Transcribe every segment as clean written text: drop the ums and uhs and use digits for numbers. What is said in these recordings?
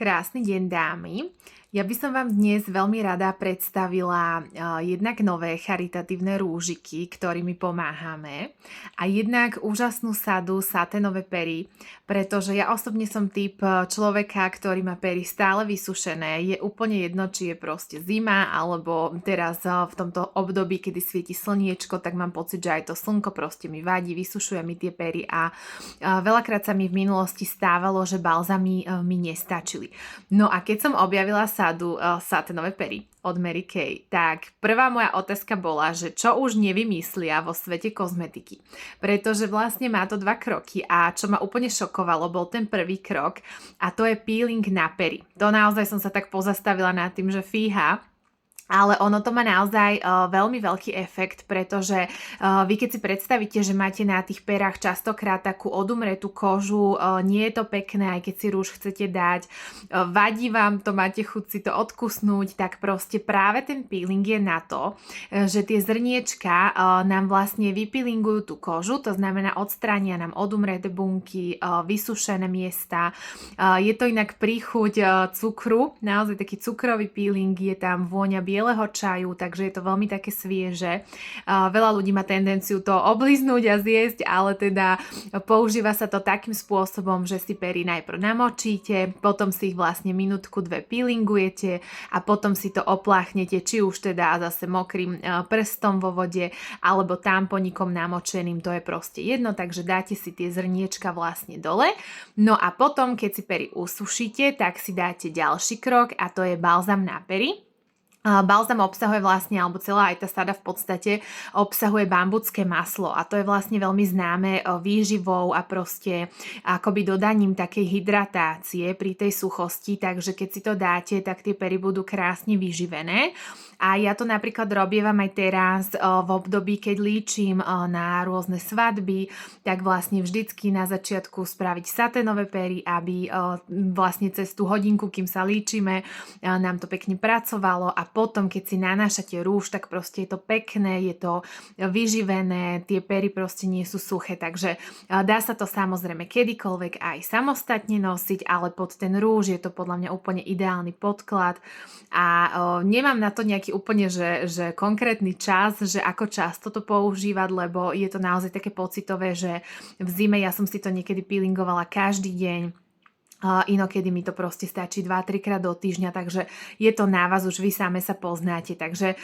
Krásny deň, dámy. Ja by som vám dnes veľmi rada predstavila jednak nové charitatívne rúžiky, ktorými pomáhame, a jednak úžasnú sadu saténové pery, pretože ja osobne som typ človeka, ktorý má pery stále vysušené. Je úplne jedno, či je proste zima, alebo teraz v tomto období, kedy svieti slniečko, tak mám pocit, že aj to slnko proste mi vadí, vysušuje mi tie pery a veľakrát sa mi v minulosti stávalo, že balzamy mi nestačili. No a keď som objavila sadu saténové pery od Mary Kay, tak prvá moja otázka bola, že čo už nevymyslia vo svete kozmetiky. Pretože vlastne má to 2 kroky a čo ma úplne šokovalo, bol ten prvý krok a to je peeling na pery. To naozaj som sa tak pozastavila nad tým, že fíha, ale ono to má naozaj veľmi veľký efekt, pretože vy keď si predstavíte, že máte na tých perách častokrát takú odumretú kožu, nie je to pekné, aj keď si rúž chcete dať, vadí vám to, máte chuť si to odkusnúť, tak proste práve ten peeling je na to, že tie zrniečka nám vlastne vypeelingujú tú kožu, to znamená odstránia nám odumreté bunky, vysušené miesta. Je to inak príchuť cukru, naozaj taký cukrový peeling, je tam vôňa bieleho čaju, takže je to veľmi také svieže. Veľa ľudí má tendenciu to obliznúť a zjesť, ale teda používa sa to takým spôsobom, že si pery najprv namočíte, potom si ich vlastne minútku, 2 peelingujete a potom si to opláchnete, či už teda zase mokrým prstom vo vode alebo tamponikom namočeným, to je proste jedno, takže dáte si tie zrniečka vlastne dole. No a potom, keď si pery usušíte, tak si dáte ďalší krok a to je balzam na pery. Balzam obsahuje vlastne, alebo celá aj tá sada v podstate obsahuje bambucké maslo a to je vlastne veľmi známe výživou a proste akoby dodaním takej hydratácie pri tej suchosti, takže keď si to dáte, tak tie pery budú krásne vyživené. A ja to napríklad robievam aj teraz v období, keď líčim na rôzne svadby, tak vlastne vždycky na začiatku spraviť saténové pery, aby vlastne cez tú hodinku, kým sa líčime, nám to pekne pracovalo a potom, keď si nanášate rúž, tak proste je to pekné, je to vyživené, tie pery proste nie sú suché, takže dá sa to samozrejme kedykoľvek aj samostatne nosiť, ale pod ten rúž je to podľa mňa úplne ideálny podklad a nemám na to nejaký úplne, že konkrétny čas, že ako často to používať, lebo je to naozaj také pocitové, že v zime ja som si to niekedy peelingovala každý deň. Inokedy mi to proste stačí 2-3 krát do týždňa, takže je to na vás, už vy same sa poznáte, takže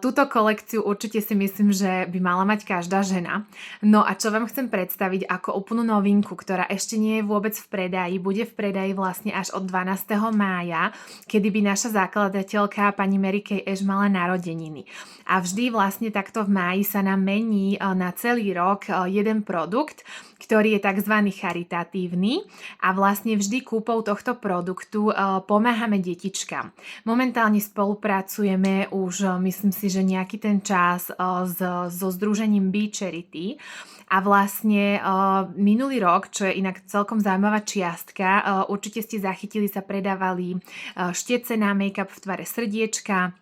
túto kolekciu určite si myslím, že by mala mať každá žena. No a čo vám chcem predstaviť ako úplnú novinku, ktorá ešte nie je vôbec v predaji, bude v predaji vlastne až od 12. mája, kedy by naša zakladateľka pani Mary Kay Ash mala narodeniny. A vždy vlastne takto v máji sa nám mení na celý rok jeden produkt, ktorý je tzv. Charitatívny a vlastne vždy kúpou tohto produktu pomáhame detičkám. Momentálne spolupracujeme už, myslím si, že nejaký ten čas so združením Be Charity a vlastne minulý rok, čo je inak celkom zaujímavá čiastka, určite ste zachytili, sa predávali štece na make-up v tvare srdiečka.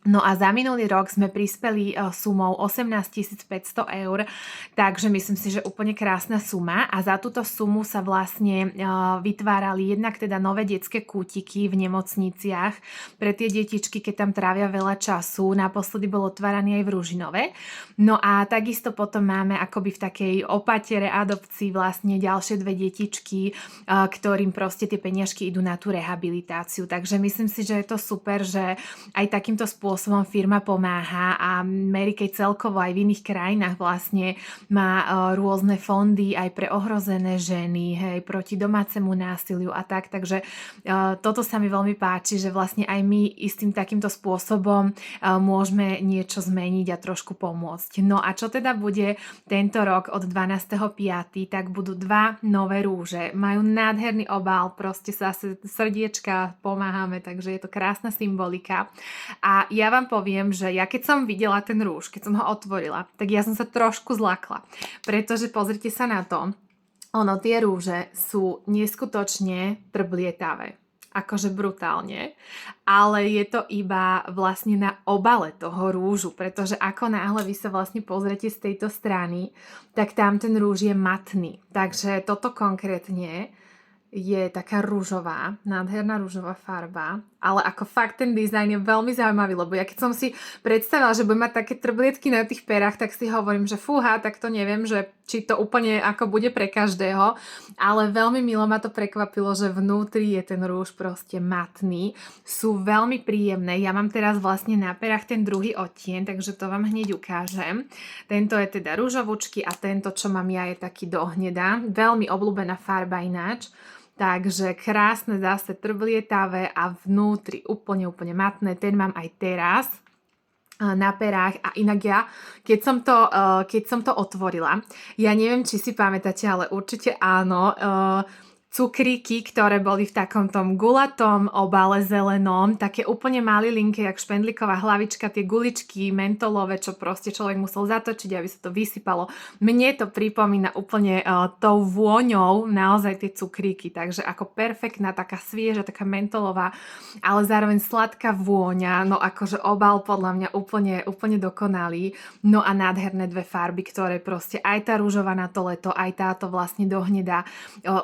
No a za minulý rok sme prispeli sumou 18 500 eur, takže myslím si, že úplne krásna suma a za túto sumu sa vlastne vytvárali jednak teda nové detské kútiky v nemocniciach pre tie detičky, keď tam trávia veľa času. Naposledy bol otváraný aj v Ružinove. No a takisto potom máme akoby v takej opatere adopcii vlastne ďalšie 2 detičky, ktorým proste tie peniažky idú na tú rehabilitáciu. Takže myslím si, že je to super, že aj takýmto spôsobom firma pomáha a Mary Kay celkovo aj v iných krajinách vlastne má rôzne fondy aj pre ohrozené ženy, hej, proti domácemu násiliu a tak, takže toto sa mi veľmi páči, že vlastne aj my istým takýmto spôsobom môžeme niečo zmeniť a trošku pomôcť. No a čo teda bude tento rok od 12.5., tak budú 2 nové rúže, majú nádherný obal, proste sa srdiečka pomáhame, takže je to krásna symbolika a ja vám poviem, že ja keď som videla ten rúž, keď som ho otvorila, tak ja som sa trošku zlakla, pretože pozrite sa na to, tie rúže sú neskutočne trblietavé, akože brutálne, ale je to iba vlastne na obale toho rúžu, pretože ako náhle vy sa vlastne pozrete z tejto strany, tak tam ten rúž je matný, takže toto konkrétne je taká rúžová, nádherná rúžová farba, ale ako fakt ten dizajn je veľmi zaujímavý, lebo ja keď som si predstavila, že budem mať také trblietky na tých perách, tak si hovorím, že fúha, tak to neviem, že či to úplne ako bude pre každého, ale veľmi milo ma to prekvapilo, že vnútri je ten rúž proste matný, sú veľmi príjemné, ja mám teraz vlastne na perách ten druhý odtieň, takže to vám hneď ukážem. Tento je teda rúžovúčky a tento, čo mám ja, je taký do hneda, veľmi obľúbená farba ináč. Takže krásne zase trblietavé a vnútri úplne matné. Ten mám aj teraz na perách a inak ja, keď som to otvorila, ja neviem, či si pamätáte, ale určite áno, cukríky, ktoré boli v takom tom gulatom obale zelenom, také úplne malilinké, jak špendlíková hlavička, tie guličky mentolové, čo proste človek musel zatočiť, aby sa to vysypalo. Mne to pripomína úplne tou vôňou naozaj tie cukríky, takže ako perfektná, taká svieža, taká mentolová, ale zároveň sladká vôňa, no akože obal podľa mňa úplne dokonalý, no a nádherné dve farby, ktoré proste aj tá rúžová na to leto, aj táto vlastne dohnedá,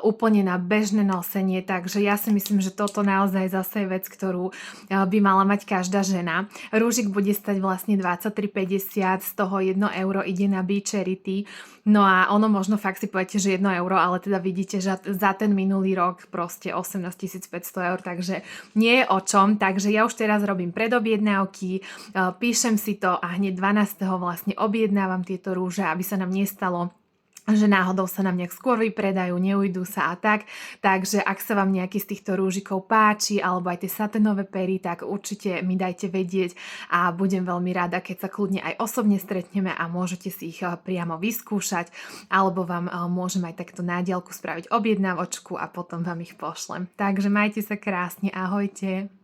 úplne na bežné nosenie, takže ja si myslím, že toto naozaj zase je vec, ktorú by mala mať každá žena. Rúžik bude stať vlastne 23,50, z toho 1 euro ide na Be Charity, no a ono možno fakt si poviete, že 1 euro, ale teda vidíte, že za ten minulý rok proste 18 500 eur, takže nie je o čom, takže ja už teraz robím predobjednávky, píšem si to a hneď 12. vlastne objednávam tieto rúže, aby sa nám nestalo, že náhodou sa nám nejak skôr vypredajú, neujdu sa a tak. Takže ak sa vám nejaký z týchto rúžikov páči, alebo aj tie saténové pery, tak určite mi dajte vedieť a budem veľmi rada, keď sa kľudne aj osobne stretneme a môžete si ich priamo vyskúšať, alebo vám môžem aj takto na diaľku spraviť objednávočku a potom vám ich pošlem. Takže majte sa krásne, ahojte!